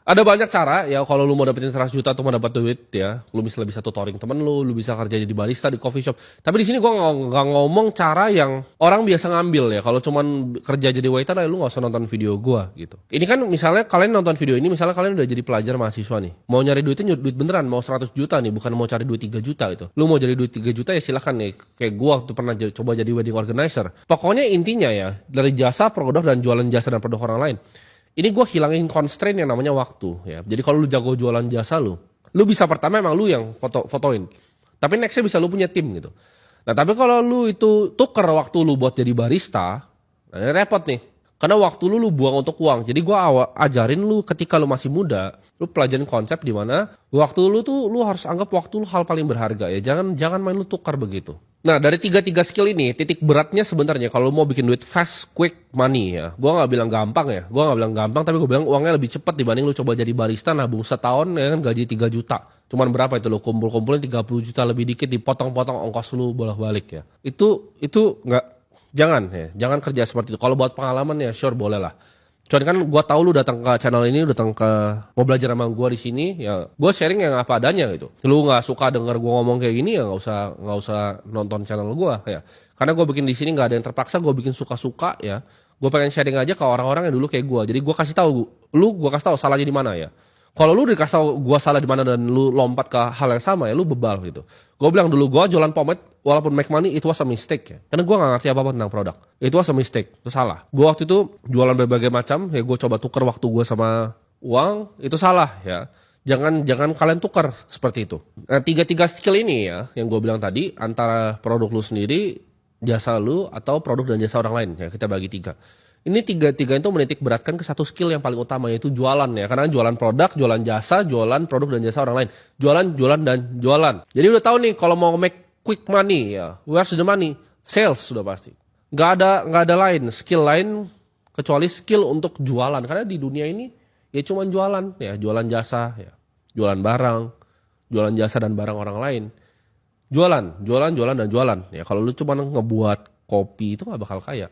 Ada banyak cara ya kalau lu mau dapetin 100 juta atau mau dapat duit ya. Lu bisa tutoring temen lu bisa kerja jadi barista di coffee shop. Tapi di sini gua nggak ngomong cara yang orang biasa ngambil ya. Kalau cuman kerja jadi waiter ya lu nggak usah nonton video gua gitu. Ini kan misalnya kalian nonton video ini, misalnya kalian udah jadi pelajar mahasiswa nih. Mau nyari duitnya duit beneran, mau 100 juta nih, bukan mau cari duit 3 juta gitu. Lu mau jadi duit 3 juta ya silahkan nih. Kayak gua waktu pernah coba jadi wedding organizer. Pokoknya intinya ya, dari jasa, produk, dan jualan jasa dan produk orang lain. Ini gue hilangin constraint yang namanya waktu ya. Jadi kalau lu jago jualan jasa lu bisa pertama emang lu yang fotoin. Tapi nextnya bisa lu punya tim gitu. Nah tapi kalau lu itu tuker waktu lu buat jadi barista, nah ini repot nih. Karena waktu lu buang untuk uang. Jadi gue ajarin lu ketika lu masih muda, lu pelajarin konsep di mana waktu lu tuh lu harus anggap waktu lu hal paling berharga ya. Jangan main lu tukar begitu. Nah dari tiga skill ini titik beratnya sebenarnya kalau mau bikin duit fast quick money ya, gue nggak bilang gampang ya, gue nggak bilang gampang tapi gue bilang uangnya lebih cepat dibanding lu coba jadi barista nabung setahun ya kan gaji 3 juta, cuman berapa itu lu kumpulin 30 juta lebih dikit dipotong-potong ongkos lu bolak-balik ya, itu nggak, jangan kerja seperti itu. Kalau buat pengalaman ya sure boleh lah. Cuman kan gue tahu lu datang ke channel ini, datang ke mau belajar sama gue di sini, ya gue sharing yang apa adanya gitu. Lu nggak suka denger gue ngomong kayak gini ya nggak usah nonton channel gue ya. Karena gue bikin di sini nggak ada yang terpaksa, gue bikin suka-suka ya. Gue pengen sharing aja ke orang-orang yang dulu kayak gue. Jadi gue kasih tahu gue kasih tahu salahnya di mana ya. Kalau lu dikasih tahu gue salah di mana dan lu lompat ke hal yang sama ya lu bebal gitu. Gue bilang dulu gue jualan pomade walaupun make money itu was a mistake ya. Karena gue gak ngerti apa-apa tentang produk. Itu was a mistake, itu salah. Gue waktu itu jualan berbagai macam ya, gue coba tuker waktu gue sama uang, itu salah ya. Jangan kalian tukar seperti itu. Nah, tiga skill ini ya yang gue bilang tadi, antara produk lu sendiri, jasa lu, atau produk dan jasa orang lain ya, kita bagi 3. Ini tiga itu menitik beratkan ke satu skill yang paling utama yaitu jualan ya. Karena jualan produk, jualan jasa, jualan produk dan jasa orang lain. Jualan, dan jualan. Jadi udah tahu nih kalau mau make quick money ya, where's the money? Sales sudah pasti. Nggak ada lain, skill lain kecuali skill untuk jualan. Karena di dunia ini ya cuma jualan ya, jualan jasa ya, jualan barang, jualan jasa dan barang orang lain. Jualan dan jualan. Ya kalau lu cuma ngebuat kopi itu nggak bakal kaya.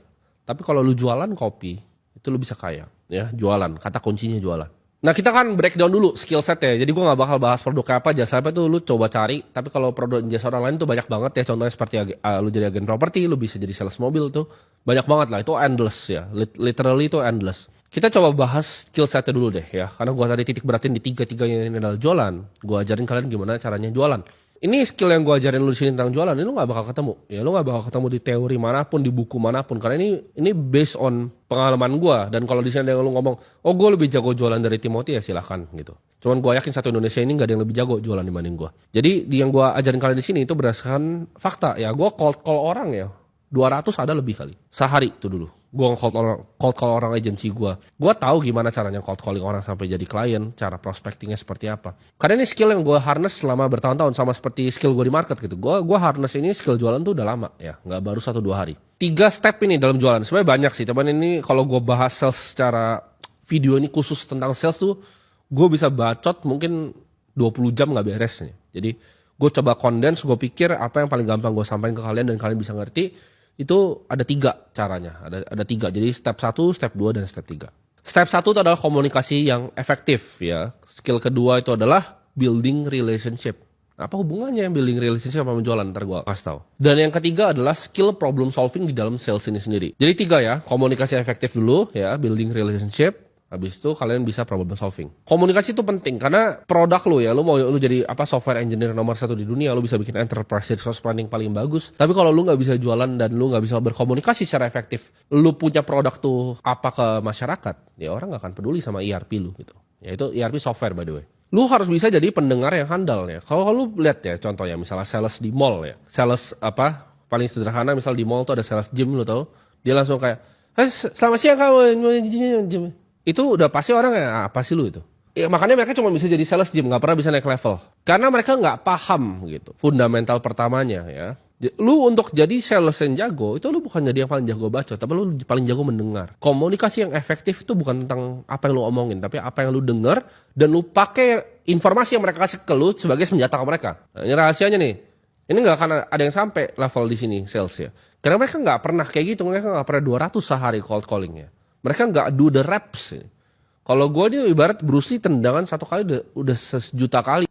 Tapi kalau lu jualan kopi, itu lu bisa kaya. Ya, jualan. Kata kuncinya jualan. Nah, kita kan breakdown dulu skill set ya. Jadi gue gak bakal bahas produk apa, jasa apa itu lu coba cari. Tapi kalau produk jasa orang lain tuh banyak banget ya. Contohnya seperti lu jadi agen properti, lu bisa jadi sales mobil tuh. Banyak banget lah, itu endless ya. Literally itu endless. Kita coba bahas skill setnya dulu deh ya. Karena gue tadi titik beratin di tiga-tiganya ini adalah jualan. Gue ajarin kalian gimana caranya jualan. Ini skill yang gue ajarin lu di sini tentang jualan, ini lu gak bakal ketemu. Ya lu gak bakal ketemu di teori manapun, di buku manapun. Karena ini based on pengalaman gue. Dan kalau di sini ada yang lu ngomong, oh gue lebih jago jualan dari Timothy ya silahkan gitu. Cuman gue yakin satu Indonesia ini gak ada yang lebih jago jualan dibanding gue. Jadi yang gue ajarin kalian di sini itu berdasarkan fakta. Ya gue cold call orang ya, 200 ada lebih kali. Sehari itu dulu. Gue cold call orang agensi gue. Gue tahu gimana caranya cold calling orang sampai jadi klien, cara prospectingnya seperti apa. Karena ini skill yang gue harness selama bertahun-tahun, sama seperti skill gue di market gitu. Gue harness ini skill jualan tuh udah lama ya, nggak baru 1-2 hari. 3 step ini dalam jualan, sebenarnya banyak sih. Teman ini kalau gue bahas sales secara video ini khusus tentang sales tuh, gue bisa bacot mungkin 20 jam nggak beres nih. Jadi gue coba condense, gue pikir apa yang paling gampang gue sampaikan ke kalian dan kalian bisa ngerti. Itu ada 3 caranya, ada 3. Jadi step 1, step 2, dan step 3. Step 1 itu adalah komunikasi yang efektif ya. Skill kedua itu adalah building relationship. Apa hubungannya building relationship sama jualan? Ntar gue kasih tahu. Dan yang ketiga adalah skill problem solving di dalam sales ini sendiri. Jadi 3 ya, komunikasi efektif dulu ya, building relationship. Habis itu kalian bisa problem solving. Komunikasi itu penting karena produk lu ya, lu jadi software engineer nomor 1 di dunia, lu bisa bikin enterprise resource planning paling bagus. Tapi kalau lu nggak bisa jualan dan lu nggak bisa berkomunikasi secara efektif, lu punya produk tuh apa ke masyarakat, ya orang nggak akan peduli sama ERP lu gitu. Ya itu ERP software by the way. Lu harus bisa jadi pendengar yang handal ya. Kalau lu lihat ya contohnya misalnya sales di mall ya, sales paling sederhana misal di mall tuh ada sales gym lu tau, dia langsung kayak, selamat siang kamu. Itu udah pasti orang ya apa sih lu itu. Ya, makanya mereka cuma bisa jadi sales gym, nggak pernah bisa naik level. Karena mereka nggak paham gitu fundamental pertamanya ya. Lu untuk jadi sales yang jago itu lu bukan jadi yang paling jago bacot, tapi lu paling jago mendengar. Komunikasi yang efektif itu bukan tentang apa yang lu omongin, tapi apa yang lu dengar dan lu pakai informasi yang mereka kasih ke lu sebagai senjata ke mereka. Nah, ini rahasianya nih. Ini nggak akan ada yang sampai level di sini sales ya. Karena mereka nggak pernah kayak gitu, mereka nggak pernah 200 sehari cold calling ya. Mereka nggak do the reps. Kalau gue dia ibarat Bruce Lee tendangan satu kali udah sejuta kali.